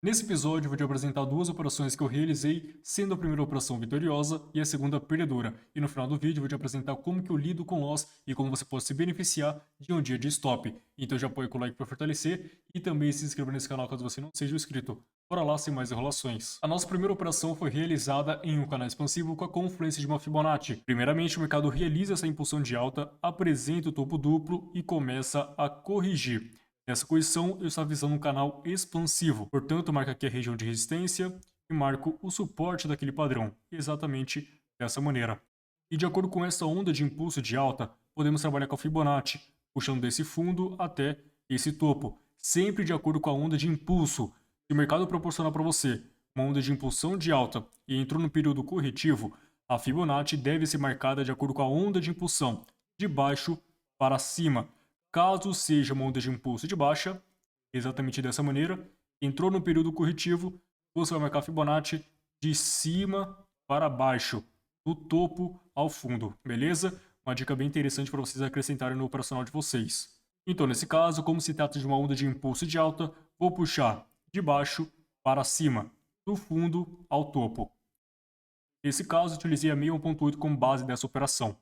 Nesse episódio, eu vou te apresentar duas operações que eu realizei, sendo a primeira operação vitoriosa e a segunda perdedora. E no final do vídeo, eu vou te apresentar como que eu lido com loss e como você pode se beneficiar de um dia de stop. Então já apoia com o like para fortalecer e também se inscreva nesse canal caso você não seja inscrito. Bora lá, sem mais enrolações. A nossa primeira operação foi realizada em um canal expansivo com a confluência de uma Fibonacci. Primeiramente, o mercado realiza essa impulsão de alta, apresenta o topo duplo e começa a corrigir. Nessa correção, eu estava visando um canal expansivo, portanto, marco aqui a região de resistência e marco o suporte daquele padrão, exatamente dessa maneira. E de acordo com essa onda de impulso de alta, podemos trabalhar com a Fibonacci, puxando desse fundo até esse topo, sempre de acordo com a onda de impulso. Se o mercado proporcionar para você uma onda de impulsão de alta e entrou no período corretivo, a Fibonacci deve ser marcada de acordo com a onda de impulsão, de baixo para cima. Caso seja uma onda de impulso de baixa, exatamente dessa maneira, entrou no período corretivo, você vai marcar Fibonacci de cima para baixo, do topo ao fundo, beleza? Uma dica bem interessante para vocês acrescentarem no operacional de vocês. Então, nesse caso, como se trata de uma onda de impulso de alta, vou puxar de baixo para cima, do fundo ao topo. Nesse caso, utilizei a 61.8 como base dessa operação.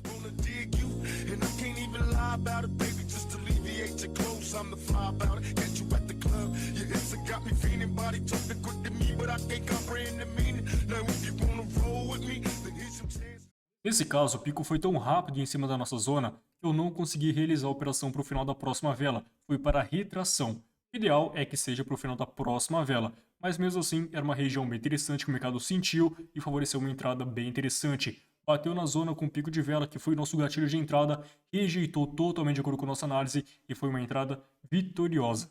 Wanna dig you, and I can't even lie about it, baby. Just alleviate your clothes. I'm the fly about it. Catch you at the club. Your Insta got me feeling, body talking quick to me, but I can't comprehend the meaning. Now if you wanna roll with me, then here's some chance. Nesse caso, o pico foi tão rápido em cima da nossa zona que eu não consegui realizar a operação para o final da próxima vela. Foi para a retração. O ideal é que seja para o final da próxima vela, mas mesmo assim era uma região bem interessante que o mercado sentiu e favoreceu uma entrada bem interessante. Bateu na zona com pico de vela, que foi nosso gatilho de entrada, rejeitou totalmente de acordo com nossa análise e foi uma entrada vitoriosa.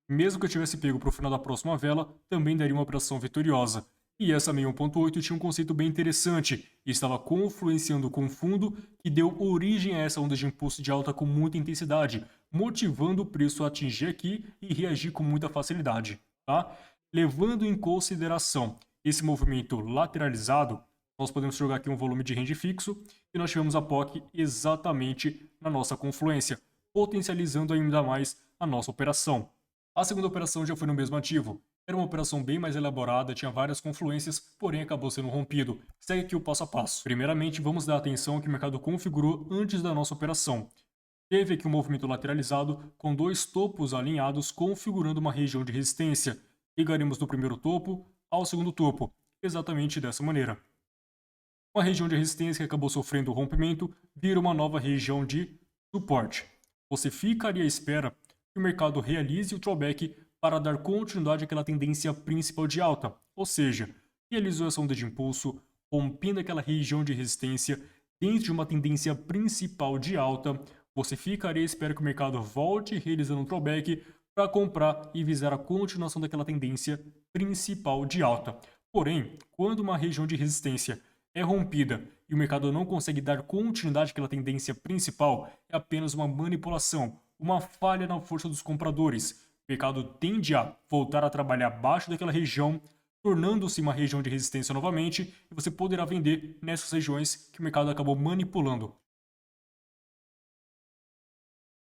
Mesmo que eu tivesse pego para o final da próxima vela, também daria uma operação vitoriosa. E essa 61.8 tinha um conceito bem interessante, e estava confluenciando com o fundo que deu origem a essa onda de impulso de alta com muita intensidade, motivando o preço a atingir aqui e reagir com muita facilidade. Tá? Levando em consideração esse movimento lateralizado, nós podemos jogar aqui um volume de range fixo e nós tivemos a POC exatamente na nossa confluência, potencializando ainda mais a nossa operação. A segunda operação já foi no mesmo ativo. Era uma operação bem mais elaborada, tinha várias confluências, porém acabou sendo rompido. Segue aqui o passo a passo. Primeiramente, vamos dar atenção ao que o mercado configurou antes da nossa operação. Teve aqui um movimento lateralizado com dois topos alinhados configurando uma região de resistência. Ligaremos do primeiro topo ao segundo topo, exatamente dessa maneira. Uma região de resistência que acabou sofrendo rompimento vira uma nova região de suporte. Você ficaria à espera que o mercado realize o drawback para dar continuidade àquela tendência principal de alta, ou seja, realizou essa onda de impulso, rompendo aquela região de resistência dentro de uma tendência principal de alta, você ficaria à espera que o mercado volte realizando um drawback para comprar e visar a continuação daquela tendência principal de alta. Porém, quando uma região de resistência é rompida e o mercado não consegue dar continuidade àquela tendência principal, é apenas uma manipulação, uma falha na força dos compradores. O mercado tende a voltar a trabalhar abaixo daquela região, tornando-se uma região de resistência novamente, e você poderá vender nessas regiões que o mercado acabou manipulando.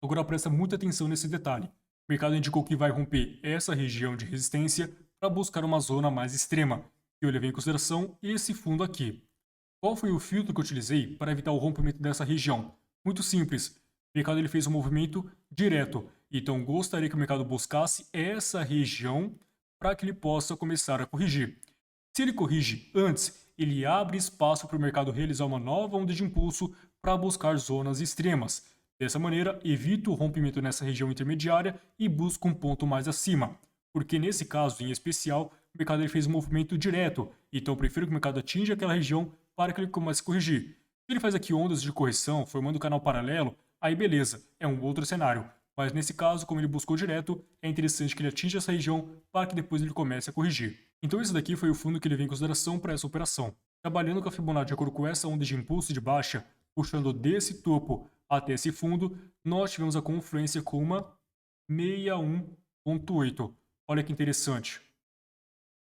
Agora presta muita atenção nesse detalhe. O mercado indicou que vai romper essa região de resistência para buscar uma zona mais extrema, e eu levei em consideração esse fundo aqui. Qual foi o filtro que eu utilizei para evitar o rompimento dessa região? Muito simples. O mercado ele fez um movimento direto, então gostaria que o mercado buscasse essa região para que ele possa começar a corrigir. Se ele corrige antes, ele abre espaço para o mercado realizar uma nova onda de impulso para buscar zonas extremas. Dessa maneira, evita o rompimento nessa região intermediária e busca um ponto mais acima. Porque nesse caso, em especial, o mercado ele fez um movimento direto, então eu prefiro que o mercado atinja aquela região para que ele comece a corrigir. Se ele faz aqui ondas de correção, formando um canal paralelo, aí beleza, é um outro cenário. Mas nesse caso, como ele buscou direto, é interessante que ele atinja essa região para que depois ele comece a corrigir. Então esse daqui foi o fundo que ele vem em consideração para essa operação. Trabalhando com a Fibonacci de acordo com essa onda de impulso de baixa, puxando desse topo até esse fundo, nós tivemos a confluência com uma 61.8. Olha que interessante.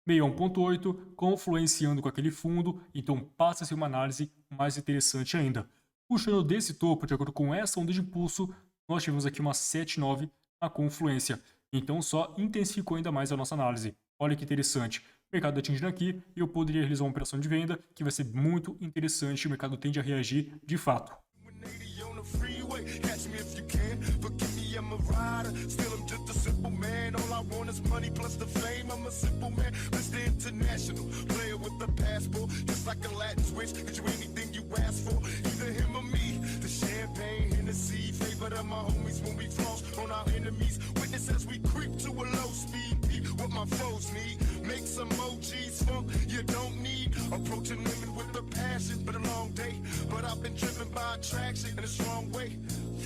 61.8 confluenciando com aquele fundo, então passa a ser uma análise mais interessante ainda. Puxando desse topo, de acordo com essa onda de impulso, nós tivemos aqui uma 7,9 na confluência. Então só intensificou ainda mais a nossa análise. Olha que interessante. O mercado atingindo aqui e eu poderia realizar uma operação de venda que vai ser muito interessante. O mercado tende a reagir de fato. 180 on the freeway. Catch me if you can. Forgive me, I'm a rider. Still, I'm just a simple man. All I want is money plus the fame. I'm a simple man, Mr. International. Player with a passport, just like a Latin switch. Get you anything you ask for, either him or me. The champagne, Hennessy, favorite of my homies when we floss on our enemies. Witness as we creep to a low speed. Beat what my foes need. Make some OGs funk you don't need. Approaching women with a passion, but a long day. But I've been driven by attraction in a strong way.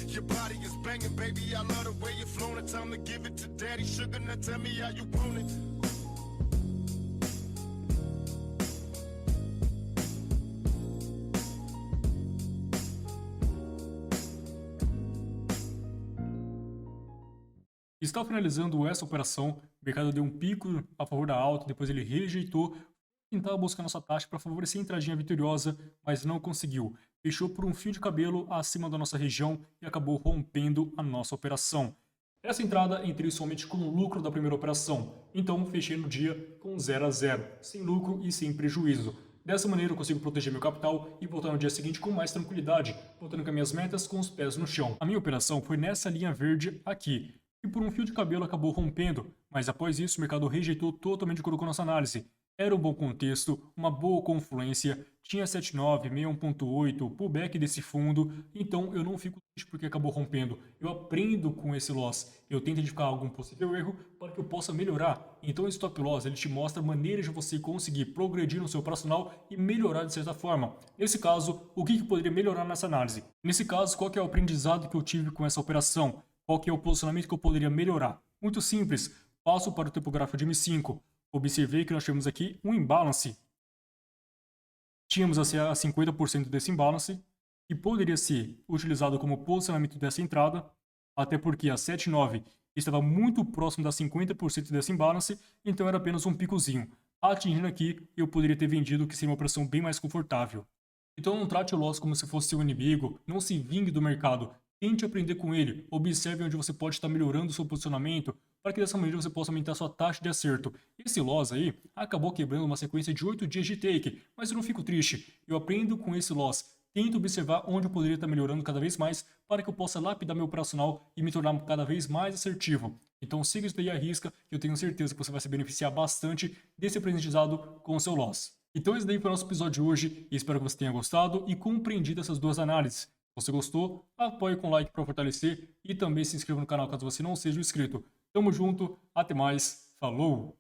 Your body is banging, baby. I love the way you're flowing. It's time to give it to daddy. Sugar, now tell me how you want it. Está finalizando essa operação, o mercado deu um pico a favor da alta, depois ele rejeitou, tentava buscar nossa taxa para favorecer a entradinha vitoriosa, mas não conseguiu. Fechou por um fio de cabelo acima da nossa região e acabou rompendo a nossa operação. Essa entrada entrei somente com o lucro da primeira operação, então fechei no dia com 0 a 0, sem lucro e sem prejuízo. Dessa maneira eu consigo proteger meu capital e voltar no dia seguinte com mais tranquilidade, voltando com as minhas metas com os pés no chão. A minha operação foi nessa linha verde aqui, e por um fio de cabelo acabou rompendo, mas após isso o mercado rejeitou totalmente de acordo com nossa análise. Era um bom contexto, uma boa confluência, tinha 7,9, 61.8, pullback desse fundo, então eu não fico triste porque acabou rompendo. Eu aprendo com esse loss, eu tento identificar algum possível erro para que eu possa melhorar. Então esse stop loss ele te mostra maneiras de você conseguir progredir no seu operacional e melhorar de certa forma. Nesse caso, o que poderia melhorar nessa análise? Nesse caso, qual que é o aprendizado que eu tive com essa operação? Qual que é o posicionamento que eu poderia melhorar? Muito simples, passo para o tempo gráfico de M5. Observei que nós tivemos aqui um imbalance. Tínhamos a 50% desse imbalance e poderia ser utilizado como posicionamento dessa entrada, até porque a 7,9 estava muito próximo da 50% desse imbalance, então era apenas um picozinho. Atingindo aqui, eu poderia ter vendido, que seria uma operação bem mais confortável. Então não trate o loss como se fosse seu inimigo, não se vingue do mercado. Tente aprender com ele, observe onde você pode estar melhorando o seu posicionamento, para que dessa maneira você possa aumentar sua taxa de acerto. Esse loss aí acabou quebrando uma sequência de 8 dias de take, mas eu não fico triste, eu aprendo com esse loss. Tento observar onde eu poderia estar melhorando cada vez mais, para que eu possa lapidar meu operacional e me tornar cada vez mais assertivo. Então siga isso daí à risca, que eu tenho certeza que você vai se beneficiar bastante desse aprendizado com o seu loss. Então esse daí foi o nosso episódio de hoje, e espero que você tenha gostado e compreendido essas duas análises. Se você gostou, apoie com like para fortalecer e também se inscreva no canal caso você não seja inscrito. Tamo junto, até mais, falou!